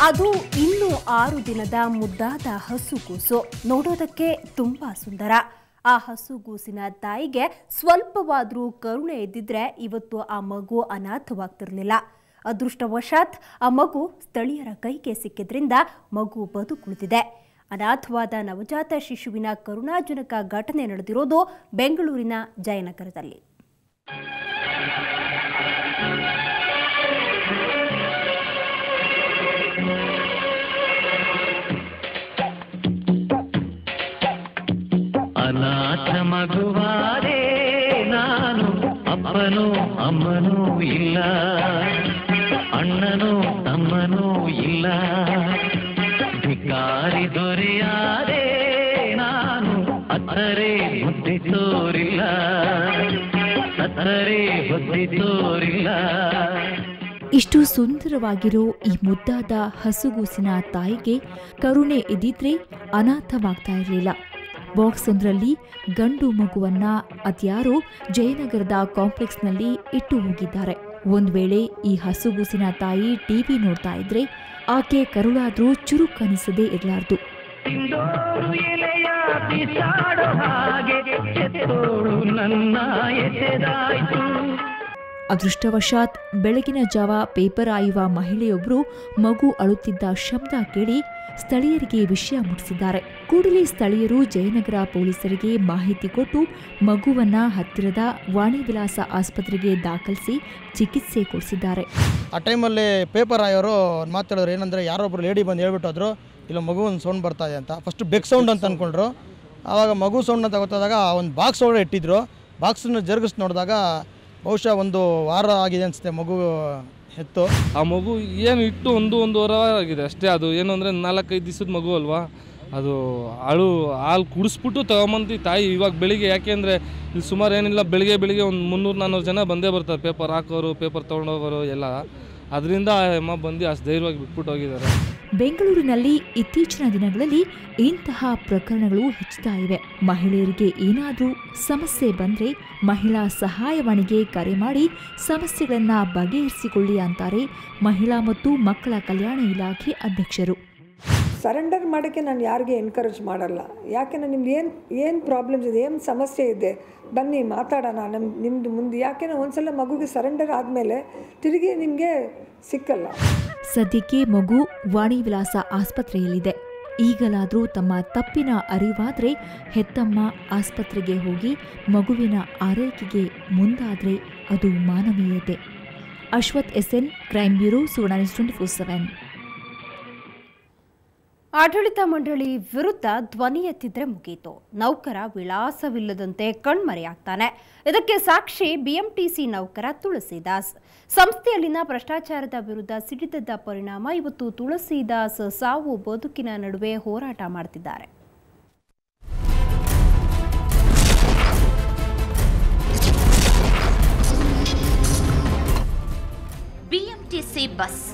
ಅದು ಇನ್ನು 6 ದಿನದ ಮುದ್ದಾದ ಹಸುಗೂಸು. ನೋಡೋದಕ್ಕೆ ತುಂಬಾ ಸುಂದರ. ಆ ಹಸುಗೂಸಿನ ತಾಯಿಗೆ ಸ್ವಲ್ಪವಾದರೂ ಕರುಣೆ ಇದ್ದಿದ್ರೆ ಇವತ್ತು ಆ ಮಗು ಅನಾಥವಾಗ್ತಿರ್ಲಿಲ್ಲ. ಅದೃಷ್ಟವಶಾತ್ ಆ ಮಗು ಸ್ಥಳೀಯರ ಕೈಗೆ ಸಿಕ್ಕಿದ್ರಿಂದ ಮಗು ಬದುಕುಳಿದಿದೆ. ಅನಾಥವಾದ ನವಜಾತ ಶಿಶುವಿನ ಕರುಣಾಜನಕ ಘಟನೆ ನಡೆದಿರೋದು ಬೆಂಗಳೂರಿನ ಜಯನಗರದಲ್ಲಿ. ಅನಾಥ ಮಗುವಾದೆ ನಾನು, ಅಪ್ಪನೂ ಅಮ್ಮನೂ ಇಲ್ಲ, ಅಣ್ಣನೂ ತಮ್ಮನೂ ಇಲ್ಲ, ಭಿಕಾರಿ ದೊರೆಯಾದೆ ನಾನು, ಅತ್ತರೆ ಬುದ್ಧಿ ತೋರಿಲ್ಲ, ಅತ್ತರೆ ಬುದ್ಧಿ ತೋರಿಲ್ಲ. ಇಷ್ಟು ಸುಂದರವಾಗಿರೋ ಈ ಮುದ್ದಾದ ಹಸುಗೂಸಿನ ತಾಯಿಗೆ ಕರುಣೆ ಇದ್ದಿದ್ರೆ ಅನಾಥವಾಗ್ತಾ ಇರಲಿಲ್ಲ. ಬಾಕ್ಸ್ ಒಂದರಲ್ಲಿ ಗಂಡು ಮಗುವನ್ನ ಅದ್ಯಾರೋ ಜಯನಗರದ ಕಾಂಪ್ಲೆಕ್ಸ್ನಲ್ಲಿ ಇಟ್ಟು ಹೋಗಿದ್ದಾರೆ. ಒಂದ್ ವೇಳೆ ಈ ಹಸುಗೂಸಿನ ತಾಯಿ ಟಿವಿ ನೋಡ್ತಾ ಇದ್ರೆ ಆಕೆ ಕರುಳಾದ್ರೂ ಚುರುಕನಿಸದೇ ಇರಲಾರ್ದು. ಅದೃಷ್ಟವಶಾತ್ ಬೆಳಗಿನ ಜಾವ ಪೇಪರ್ ಆಯುವ ಮಹಿಳೆಯೊಬ್ಬರು ಮಗು ಅಳುತ್ತಿದ್ದ ಶಬ್ದ ಕೇಳಿ ಸ್ಥಳೀಯರಿಗೆ ವಿಷಯ ಮುಟ್ಟಿಸಿದ್ದಾರೆ. ಕೂಡಲೇ ಸ್ಥಳೀಯರು ಜಯನಗರ ಪೊಲೀಸರಿಗೆ ಮಾಹಿತಿ ಕೊಟ್ಟು ಮಗುವನ್ನ ಹತ್ತಿರದ ವಾಣಿವಿಲಾಸ ಆಸ್ಪತ್ರೆಗೆ ದಾಖಲಿಸಿ ಚಿಕಿತ್ಸೆ ಕೊಡಿಸಿದ್ದಾರೆ. ಆ ಟೈಮಲ್ಲಿ ಪೇಪರ್ ಆಯೋರು ಮಾತಾಡಿದ್ರು, ಏನಂದರೆ ಯಾರೊಬ್ಬರು ಲೇಡಿ ಬಂದು ಹೇಳ್ಬಿಟ್ಟೋದ್ರು, ಇಲ್ಲ ಮಗು ಒಂದು ಸೌಂಡ್ ಬರ್ತಾ ಇದೆ ಅಂತ. ಫಸ್ಟ್ ಬೆಕ್ ಸೌಂಡ್ ಅಂತ ಅಂದ್ಕೊಂಡ್ರು. ಆವಾಗ ಮಗು ಸೌಂಡ್ ಅಂತ ಗೊತ್ತಾದಾಗ ಒಂದು ಬಾಕ್ಸ್ ಒಳಗೆ ಇಟ್ಟಿದ್ರು. ಬಾಕ್ಸನ್ನು ಜರುಗಿಸಿ ನೋಡಿದಾಗ ಬಹುಶಃ 1 ವಾರ ಆಗಿದೆ ಅನಿಸುತ್ತೆ ಮಗು ಹೆತ್ತು. ಆ ಮಗು ಏನು ಇಟ್ಟು 1-1.5 ವಾರ ಆಗಿದೆ ಅಷ್ಟೇ. ಅದು ಏನು ಅಂದರೆ 4-5 ದಿವಸದ ಮಗು ಅಲ್ವಾ, ಅದು ಹಾಲು ಕುಡಿಸ್ಬಿಟ್ಟು ತಗೊಂಬಂದು ತಾಯಿ ಇವಾಗ ಬೆಳಿಗ್ಗೆ, ಯಾಕೆ ಅಂದರೆ ಇಲ್ಲಿ ಸುಮಾರು ಏನಿಲ್ಲ, ಬೆಳಿಗ್ಗೆ ಒಂದು 300-400 ಜನ ಬಂದೇ ಬರ್ತಾರೆ, ಪೇಪರ್ ಹಾಕೋರು, ಪೇಪರ್ ತೊಗೊಂಡೋಗೋರು ಎಲ್ಲ. ಅದರಿಂದ ಅಮ್ಮ ಬಂದು ಅಷ್ಟು ಧೈರ್ಯವಾಗಿ ಬಿಟ್ಬಿಟ್ಟು ಹೋಗಿದ್ದಾರೆ. ಬೆಂಗಳೂರಿನಲ್ಲಿ ಇತ್ತೀಚಿನ ದಿನಗಳಲ್ಲಿ ಇಂತಹ ಪ್ರಕರಣಗಳು ಹೆಚ್ಚುತ್ತಾ ಇವೆ. ಮಹಿಳೆಯರಿಗೆ ಏನಾದರೂ ಸಮಸ್ಯೆ ಬಂದರೆ ಮಹಿಳಾ ಸಹಾಯವಾಣಿಗೆ ಕರೆ ಮಾಡಿ ಸಮಸ್ಯೆಗಳನ್ನ ಬಗೆಹರಿಸಿಕೊಳ್ಳಿ ಅಂತಾರೆ ಮಹಿಳಾ ಮತ್ತು ಮಕ್ಕಳ ಕಲ್ಯಾಣ ಇಲಾಖೆ ಅಧ್ಯಕ್ಷರು. ಸರೆಂಡರ್ ಮಾಡೋಕ್ಕೆ ನಾನು ಯಾರಿಗೆ ಎನ್ಕರೇಜ್ ಮಾಡಲ್ಲ. ಯಾಕೆಂದರೆ ನಿಮ್ದು ಏನು ಪ್ರಾಬ್ಲಮ್ಸ್ ಇದೆ, ಏನು ಸಮಸ್ಯೆ ಇದೆ, ಬನ್ನಿ ಮಾತಾಡೋಣ ನಿಮ್ಮದು ಮುಂದೆ. ಯಾಕೆಂದರೆ ಒಂದ್ಸಲ ಮಗುಗೆ ಸರೆಂಡರ್ ಆದಮೇಲೆ ತಿರುಗಿ ನಿಮಗೆ ಸಿಕ್ಕಲ್ಲ. ಸದ್ಯಕ್ಕೆ ಮಗು ವಾಣಿವಿಲಾಸ ಆಸ್ಪತ್ರೆಯಲ್ಲಿದೆ. ಈಗಲಾದರೂ ತಮ್ಮ ತಪ್ಪಿನ ಅರಿವಾದರೆ ಹೆತ್ತಮ್ಮ ಆಸ್ಪತ್ರೆಗೆ ಹೋಗಿ ಮಗುವಿನ ಆರೈಕೆಗೆ ಮುಂದಾದರೆ ಅದು ಮಾನವೀಯತೆ. ಅಶ್ವಥ್ SN, ಕ್ರೈಮ್ ಬ್ಯೂರೋ, ಸುವರ್ಣ ನ್ಯೂಸ್ 24/7. ಆಡಳಿತ ಮಂಡಳಿ ವಿರುದ್ಧ ಧ್ವನಿ ಎತ್ತಿದ್ರೆ ಮುಗೀತು. ನೌಕರ ವಿಳಾಸವಿಲ್ಲದಂತೆ ಕಣ್ಮರೆಯಾಗ್ತಾನೆ. ಇದಕ್ಕೆ ಸಾಕ್ಷಿ ಬಿಎಂಟಿಸಿ ನೌಕರ ತುಳಸಿದಾಸ್. ಸಂಸ್ಥೆಯಲ್ಲಿನ ಭ್ರಷ್ಟಾಚಾರದ ವಿರುದ್ಧ ಸಿಡಿದದ್ದ ಪರಿಣಾಮ ಇವತ್ತು ತುಳಸಿದಾಸ್ ಸಾವು ಬದುಕಿನ ನಡುವೆ ಹೋರಾಟ ಮಾಡುತ್ತಿದ್ದಾರೆ. ಬಿಎಂಟಿಸಿ ಬಸ್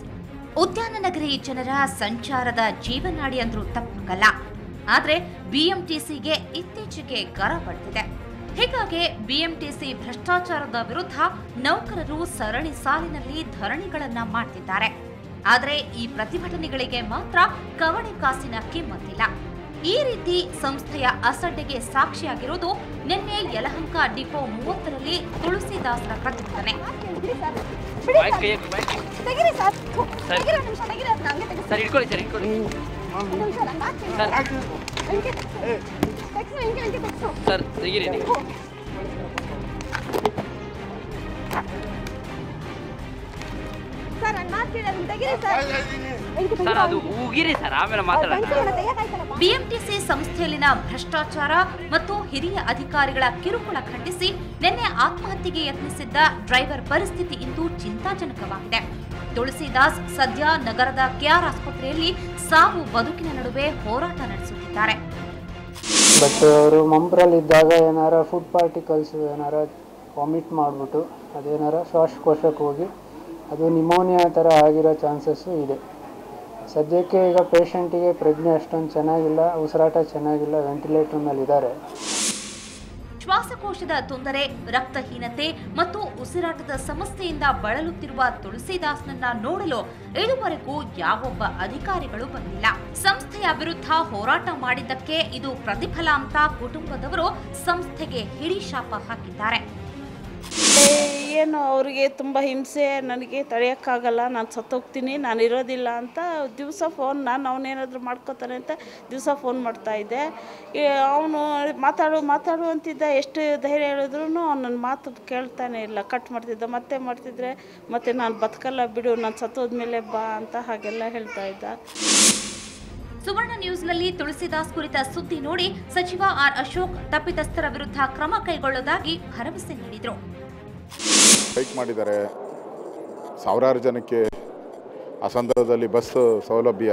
ಉದ್ಯಾನ ನಗರಿ ಜನರ ಸಂಚಾರದ ಜೀವನಾಡಿ ಅಂದ್ರೂ ತಪ್ಪಾಗಲ್ಲ. ಆದರೆ ಬಿಎಂಟಿಸಿಗೆ ಇತ್ತೀಚೆಗೆ ಗರ ಬಡ್ತಿದೆ. ಹೀಗಾಗಿ ಬಿಎಂಟಿಸಿ ಭ್ರಷ್ಟಾಚಾರದ ವಿರುದ್ಧ ನೌಕರರು ಸರಣಿ ಸಾಲಿನಲ್ಲಿ ಧರಣಿಗಳನ್ನ ಮಾಡ್ತಿದ್ದಾರೆ. ಆದರೆ ಈ ಪ್ರತಿಭಟನೆಗಳಿಗೆ ಮಾತ್ರ ಕವಡೆ ಕಾಸಿನ ಕಿಮ್ಮತ್ತಿಲ್ಲ. ಈ ರೀತಿ ಸಂಸ್ಥೆಯ ಅಸಡ್ಡೆಗೆ ಸಾಕ್ಷಿಯಾಗಿರುವುದು ನಿನ್ನೆ ಯಲಹಂಕ ಡಿಪೋ 30ರಲ್ಲಿ ತುಳಸಿದಾಸರ ಪ್ರತಿಭಟನೆ. ಬಿಎಂಟಿಸಿ ಸಂಸ್ಥೆಯಲ್ಲಿನ ಭ್ರಷ್ಟಾಚಾರ ಮತ್ತು ಹಿರಿಯ ಅಧಿಕಾರಿಗಳ ಕಿರುಕುಳ ಖಂಡಿಸಿ ನಿನ್ನೆ ಆತ್ಮಹತ್ಯೆಗೆ ಯತ್ನಿಸಿದ್ದ ಡ್ರೈವರ್ ಪರಿಸ್ಥಿತಿ ಇಂದು ಚಿಂತಾಜನಕವಾಗಿದೆ. ತುಳಸಿದಾಸ್ ಸದ್ಯ ನಗರದ ಕೆಆರ್ ಆಸ್ಪತ್ರೆಯಲ್ಲಿ ಸಾವು ಬದುಕಿನ ನಡುವೆ ಹೋರಾಟ ನಡೆಸುತ್ತಿದ್ದಾರೆ. ಬಟ್ ಅವರು ಮಂಪ್ರಲ್ಲಿದ್ದಾಗ ಏನಾರ ಫುಡ್ ಪಾರ್ಟಿಕಲ್ಸ್ ಏನಾರ ವಾಮಿಟ್ ಮಾಡಿಬಿಟ್ಟು ಅದೇನಾರ ಶ್ವಾಸಕೋಶಕ್ಕೆ ಹೋಗಿ ಅದು ನಿಮೋನಿಯಾ ಥರ ಆಗಿರೋ ಚಾನ್ಸಸ್ಸು ಇದೆ. ಸದ್ಯಕ್ಕೆ ಈಗ ಪೇಷಂಟಿಗೆ ಪ್ರಜ್ಞೆ ಅಷ್ಟೊಂದು ಚೆನ್ನಾಗಿಲ್ಲ, ಉಸಿರಾಟ ಚೆನ್ನಾಗಿಲ್ಲ, ವೆಂಟಿಲೇಟರ್ ಮೇಲೆ ಇದ್ದಾರೆ. ಶ್ವಾಸಕೋಶದ ತೊಂದರೆ, ರಕ್ತಹೀನತೆ ಮತ್ತು ಉಸಿರಾಟದ ಸಮಸ್ಯೆಯಿಂದ ಬಳಲುತ್ತಿರುವ ತುಳಸಿದಾಸ್ನನ್ನ ನೋಡಲು ಇದುವರೆಗೂ ಯಾವೊಬ್ಬ ಅಧಿಕಾರಿಗಳು ಬಂದಿಲ್ಲ. ಸಂಸ್ಥೆಯ ವಿರುದ್ಧ ಹೋರಾಟ ಮಾಡಿದ್ದಕ್ಕೆ ಇದು ಪ್ರತಿಫಲ ಅಂತ ಕುಟುಂಬದವರು ಸಂಸ್ಥೆಗೆ ಹಿಡಿ ಶಾಪ ಹಾಕಿದ್ದಾರೆ. ಏನು ಅವರಿಗೆ ತುಂಬ ಹಿಂಸೆ, ನನಗೆ ತಡೆಯೋಕ್ಕಾಗಲ್ಲ, ನಾನು ಸತ್ತೋಗ್ತೀನಿ, ನಾನು ಇರೋದಿಲ್ಲ ಅಂತ ದಿವಸ ಫೋನ್, ನಾನು ಅವನೇನಾದರೂ ಮಾಡ್ಕೋತಾನೆ ಅಂತ ದಿವಸ ಫೋನ್ ಮಾಡ್ತಾಯಿದ್ದೆ. ಅವನು ಮಾತಾಡು ಅಂತಿದ್ದ. ಎಷ್ಟು ಧೈರ್ಯ ಹೇಳಿದ್ರು ಅವ್ನು ನನ್ನ ಮಾತು ಕೇಳ್ತಾನೆ ಇಲ್ಲ, ಕಟ್ ಮಾಡ್ತಿದ್ದ. ಮತ್ತೆ ಮಾಡ್ತಿದ್ರೆ ಮತ್ತೆ ನಾನು ಬದುಕಲ್ಲ ಬಿಡು, ನಾನು ಸತ್ತೋದ್ಮೇಲೆ ಬಾ ಅಂತ ಹಾಗೆಲ್ಲ ಹೇಳ್ತಾ ಇದ್ದ. ಸುವರ್ಣ ನ್ಯೂಸ್ನಲ್ಲಿ ತುಳಸಿದಾಸ್ ಕುರಿತ ಸುದ್ದಿ ನೋಡಿ ಸಚಿವ ಆರ್ ಅಶೋಕ್ ತಪ್ಪಿತಸ್ಥರ ವಿರುದ್ಧ ಕ್ರಮ ಕೈಗೊಳ್ಳುವುದಾಗಿ ಭರವಸೆ ನೀಡಿದರು. ಸ್ಟ್ರೈಕ್ ಮಾಡಿದ್ದಾರೆ, ಸಾವಿರಾರು ಜನಕ್ಕೆ ಆ ಸಂದರ್ಭದಲ್ಲಿ ಬಸ್ ಸೌಲಭ್ಯ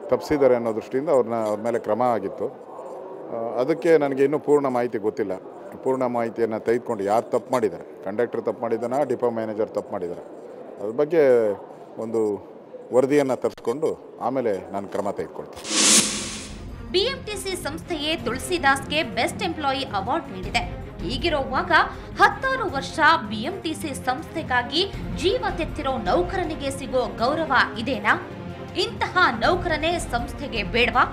ತಪ್ಪಿಸಿದ್ದಾರೆ ಅನ್ನೋ ದೃಷ್ಟಿಯಿಂದ ಅವ್ರ ಮೇಲೆ ಕ್ರಮ ಆಗಿತ್ತು. ಅದಕ್ಕೆ ನನಗೆ ಇನ್ನೂ ಪೂರ್ಣ ಮಾಹಿತಿ ಗೊತ್ತಿಲ್ಲ. ಪೂರ್ಣ ಮಾಹಿತಿಯನ್ನು ತೆಗೆದುಕೊಂಡು ಯಾರು ತಪ್ಪು ಮಾಡಿದ್ದಾರೆ, ಕಂಡಕ್ಟರ್ ತಪ್ಪು ಮಾಡಿದ್ದಾನ, ಡಿಪೋ ಮ್ಯಾನೇಜರ್ ತಪ್ಪು ಮಾಡಿದ್ದಾರೆ, ಅದ್ರ ಬಗ್ಗೆ ಒಂದು ವರದಿಯನ್ನು ತರಿಸ್ಕೊಂಡು ಆಮೇಲೆ ನಾನು ಕ್ರಮ ತೆಗೆದುಕೊಳ್ತೀನಿ. ಬಿಎಂಟಿಸಿ ಸಂಸ್ಥೆಯೇ ತುಳಸಿದಾಸ್ಗೆ ಬೆಸ್ಟ್ ಎಂಪ್ಲಾಯಿ ಅವಾರ್ಡ್ ನೀಡಿದೆ. ಹೀಗಿರುವಾಗ 16 ವರ್ಷ ಬಿಎಂಟಿಸಿ ಸಂಸ್ಥೆಗಾಗಿ ಜೀವ ತೆತ್ತಿರೋ ನೌಕರನಿಗೆ ಸಿಗೋ ಗೌರವ ಇದೇನಾ? ಇಂತಹ ನೌಕರನೇ ಸಂಸ್ಥೆಗೆ ಬೇಡವಾ?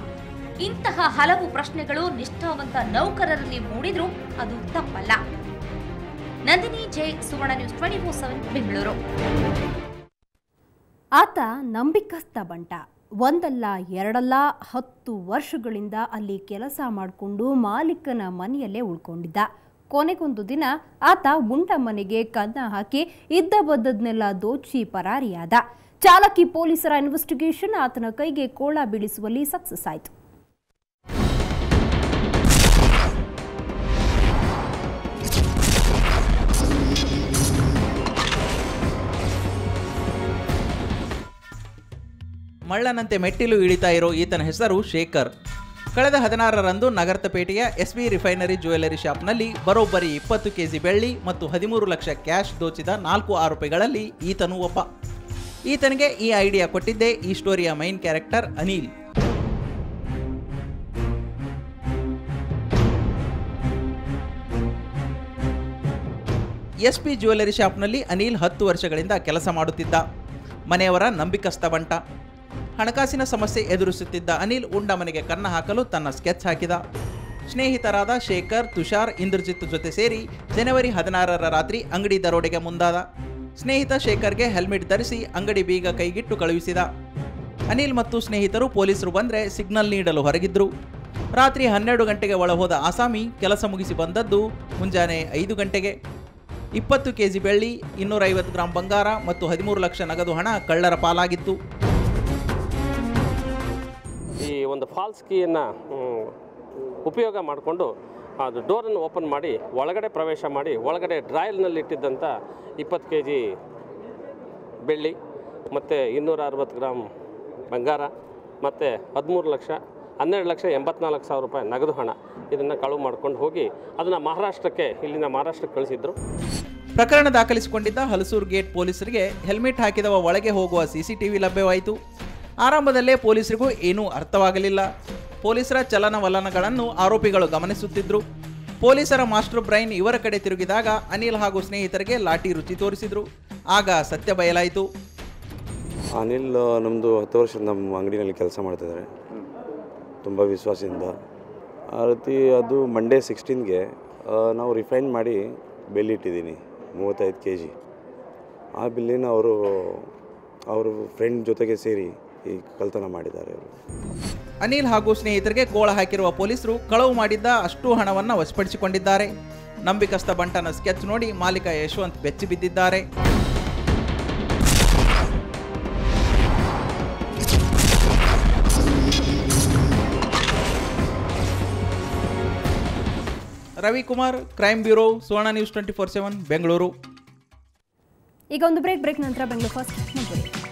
ಇಂತಹ ಹಲವು ಪ್ರಶ್ನೆಗಳು ನಿಷ್ಠಾವಂತ ನೌಕರರಲ್ಲಿ ಮೂಡಿದ್ರೂ ಅದು ತಪ್ಪಲ್ಲ. ನಂದಿನಿ ಜೈ, ಸುವರ್ಣ ನ್ಯೂಸ್ 24/7 ಬೆಂಗಳೂರು. ಆತ ನಂಬಿಕಸ್ಥ ಬಂಟ. ಒಂದಲ್ಲ ಎರಡಲ್ಲ 10 ವರ್ಷಗಳಿಂದ ಅಲ್ಲಿ ಕೆಲಸ ಮಾಡಿಕೊಂಡು ಮಾಲೀಕನ ಮನೆಯಲ್ಲೇ ಉಳ್ಕೊಂಡಿದ್ದ. ಕೊನೆಗೊಂದು ದಿನ ಆತ ಉಂಡ ಮನೆಗೆ ಕನ್ನ ಹಾಕಿ ಇದ್ದ ಬದ್ದದ್ನೆಲ್ಲ ದೋಚಿ ಪರಾರಿಯಾದ. ಚಾಲಕಿ ಪೊಲೀಸರ ಇನ್ವೆಸ್ಟಿಗೇಷನ್ ಆತನ ಕೈಗೆ ಕೋಳ ಬೀಳಿಸುವಲ್ಲಿ ಸಕ್ಸಸ್ ಆಯಿತು. ಮಳ್ಳನಂತೆ ಮೆಟ್ಟಿಲು ಇಳಿತಾ ಇರೋ ಈತನ ಹೆಸರು ಶೇಖರ್. ಕಳೆದ 16ರಂದು ನಗರಪೇಟೆಯ ಎಸ್ಬಿ ರಿಫೈನರಿ ಜ್ಯುವೆಲರಿ ಶಾಪ್ನಲ್ಲಿ ಬರೋಬ್ಬರಿ 20 ಕೆಜಿ ಬೆಳ್ಳಿ ಮತ್ತು 13 ಲಕ್ಷ ಕ್ಯಾಶ್ ದೋಚಿದ 4 ಆರೋಪಿಗಳಲ್ಲಿ ಈತನು ಒಬ್ಬ. ಈತನಿಗೆ ಈ ಐಡಿಯಾ ಕೊಟ್ಟಿದ್ದೇ ಈ ಸ್ಟೋರಿಯ main character Anil. SP jewellery ಶಾಪ್ನಲ್ಲಿ ಅನಿಲ್ 10 ವರ್ಷಗಳಿಂದ ಕೆಲಸ ಮಾಡುತ್ತಿದ್ದ. ಮನೆಯವರ ನಂಬಿಕಸ್ಥ ಬಂಟ. ಹಣಕಾಸಿನ ಸಮಸ್ಯೆ ಎದುರಿಸುತ್ತಿದ್ದ ಅನಿಲ್ ಉಂಡ ಮನೆಗೆ ಕನ್ನ ಹಾಕಲು ತನ್ನ ಸ್ಕೆಚ್ ಹಾಕಿದ. ಸ್ನೇಹಿತರಾದ ಶೇಖರ್, ತುಷಾರ್, ಇಂದ್ರಜಿತ್ ಜೊತೆ ಸೇರಿ ಜನವರಿ 16ರ ರಾತ್ರಿ ಅಂಗಡಿ ದರೋಡೆಗೆ ಮುಂದಾದ. ಸ್ನೇಹಿತ ಶೇಖರ್ಗೆ ಹೆಲ್ಮೆಟ್ ಧರಿಸಿ ಅಂಗಡಿ ಬೀಗ ಕೈಗಿಟ್ಟು ಕಳುಹಿಸಿದ. ಅನಿಲ್ ಮತ್ತು ಸ್ನೇಹಿತರು ಪೊಲೀಸರು ಬಂದರೆ ಸಿಗ್ನಲ್ ನೀಡಲು ಹೊರಗಿದ್ರು. ರಾತ್ರಿ 12 ಗಂಟೆಗೆ ಒಳಹೋದ ಆಸಾಮಿ ಕೆಲಸ ಮುಗಿಸಿ ಬಂದದ್ದು ಮುಂಜಾನೆ 5 ಗಂಟೆಗೆ. 20 ಕೆಜಿ ಬೆಳ್ಳಿ, 250 ಗ್ರಾಂ ಬಂಗಾರ ಮತ್ತು 13 ಲಕ್ಷ ನಗದು ಹಣ ಕಳ್ಳರ ಪಾಲಾಗಿತ್ತು. ಈ ಒಂದು ಫಾಲ್ಸ್ ಕೀಯನ್ನು ಉಪಯೋಗ ಮಾಡಿಕೊಂಡು ಅದು ಡೋರನ್ನು ಓಪನ್ ಮಾಡಿ ಒಳಗಡೆ ಪ್ರವೇಶ ಮಾಡಿ ಒಳಗಡೆ ಡ್ರಾಯರ್ನಲ್ಲಿ ಇಟ್ಟಿದ್ದಂಥ 20 ಕೆಜಿ ಬೆಳ್ಳಿ ಮತ್ತು 260 ಗ್ರಾಮ್ ಬಂಗಾರ ಮತ್ತು 12,84,84,000 ರೂಪಾಯಿ ನಗದು ಹಣ ಇದನ್ನು ಕಳುವು ಮಾಡ್ಕೊಂಡು ಹೋಗಿ ಅದನ್ನು ಇಲ್ಲಿಂದ ಮಹಾರಾಷ್ಟ್ರಕ್ಕೆ ಕಳಿಸಿದ್ರು. ಪ್ರಕರಣ ದಾಖಲಿಸಿಕೊಂಡಿದ್ದ ಹಲಸೂರು ಗೇಟ್ ಪೊಲೀಸರಿಗೆ ಹೆಲ್ಮೆಟ್ ಹಾಕಿದವ ಒಳಗೆ ಹೋಗುವ ಸಿಸಿಟಿವಿ ಲಭ್ಯವಾಯಿತು. ಆರಂಭದಲ್ಲೇ ಪೊಲೀಸರಿಗೂ ಏನೂ ಅರ್ಥವಾಗಲಿಲ್ಲ. ಪೊಲೀಸರ ಚಲನವಲನಗಳನ್ನು ಆರೋಪಿಗಳು ಗಮನಿಸುತ್ತಿದ್ದರು. ಪೊಲೀಸರ ಮಾಸ್ಟರ್ ಬ್ರೈನ್ ಇವರ ಕಡೆ ತಿರುಗಿದಾಗ ಅನಿಲ್ ಹಾಗೂ ಸ್ನೇಹಿತರಿಗೆ ಲಾಠಿ ರುಚಿ ತೋರಿಸಿದ್ರು. ಆಗ ಸತ್ಯ ಬಯಲಾಯಿತು. ಅನಿಲ್ ನಮ್ಮದು 10 ವರ್ಷ ನಮ್ಮ ಅಂಗಡಿನಲ್ಲಿ ಕೆಲಸ ಮಾಡ್ತಿದ್ದಾರೆ, ತುಂಬ ವಿಶ್ವಾಸದಿಂದ. ಆ ರೀತಿ ಅದು ಮಂಡೇ 16ಗೆ ನಾವು ರಿಫೈನ್ ಮಾಡಿ ಬೆಲ್ ಇಟ್ಟಿದ್ದೀನಿ 35 ಕೆಜಿ. ಆ ಬಿಲ್ಲಿನ ಅವರು ಫ್ರೆಂಡ್ ಜೊತೆಗೆ ಸೇರಿ ಈ ಕಳ್ತನ ಮಾಡಿದ್ದಾರೆ. ಅನಿಲ್ ಹಾಗೂ ಸ್ನೇಹಿತರಿಗೆ ಗೋಳ ಹಾಕಿರುವ ಪೊಲೀಸರು ಕಳವು ಮಾಡಿದ್ದ ಅಷ್ಟು ಹಣವನ್ನು ವಶಪಡಿಸಿಕೊಂಡಿದ್ದಾರೆ. ನಂಬಿಕಸ್ಥ ಬಂಟನ ಸ್ಕೆಚ್ ನೋಡಿ ಮಾಲೀಕ ಯಶವಂತ್ ಬೆಚ್ಚಿ ಬಿದ್ದಿದ್ದಾರೆ. ರವಿಕುಮಾರ್, ಕ್ರೈಮ್ ಬ್ಯೂರೋ, ಸುವರ್ಣ ನ್ಯೂಸ್ 24/7 ಬೆಂಗಳೂರು. ಈಗ ಒಂದು ಬ್ರೇಕ್ ನಂತರ ಬೆಂಗಳೂರು ಫಸ್ಟ್ ಮುಂದುವರಿಯುತ್ತೆ.